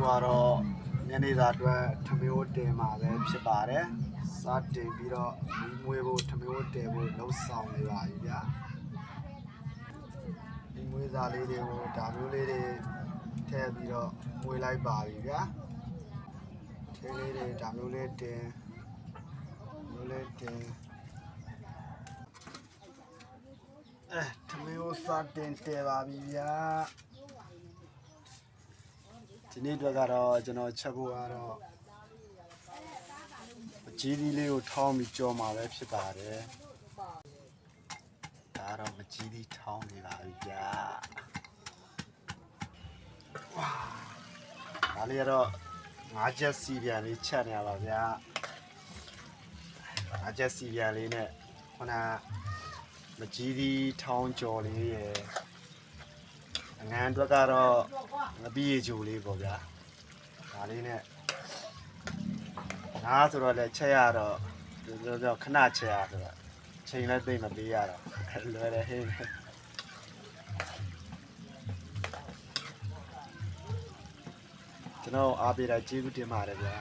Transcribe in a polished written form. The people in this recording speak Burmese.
ကတော့ညနေစာအတွက်ထမင်းဝတ်တင်မှာပဲဖြစ်ပါတယ်စတင်ပြီးတော့မီးမွေးဖို့ထမင်းဝတ်တင်ဖို့လှုပ်ဆောင်နေပါပြီဗျဒီမွေးစာလေးတွေကိုဒါမျိုးလေးတွေထည့်ပြီးတော့မွေးလိုက်ပါပြီဗျထင်းလေးတွေဒါမျိုးလေးတင်မျိုးလေးတင်ထမင်းဝတ်စတင်တည်ပါပြီဗျဒီနေ့အတွက်ကတော့ကျွန်တော်ချက်ဖို့ကတော့မကြီးသီးလေးကိုထောင်းပြီးကြော်မှာပဲဖြစ်ပါတယ်ဒါတော့မကြီးသီးထောင်းနေပါပြီဗျာဝါဒါလေးကတော့၅ချက်စီပြန်လေးချက်နေရပါဗျာ၅ချက်စီပြန်လေးနဲ့ခုနမကြီးသီးထောင်းကြော်လေးရယ်အငန်းအတွက်ကတော့ငပိရေချိုလေးပေါ့ဗျာဒါလေးနဲ့ငါဆိုတော့လည်းချက်ရတော့ခဏချက်ရဆိုတော့ချိန်လည်းသိမပေးရတော့လွယ်တယ်ဟင်းကျွန်တော်အားပေးတာကျေးဇူးတင်ပါတယ်ဗျာ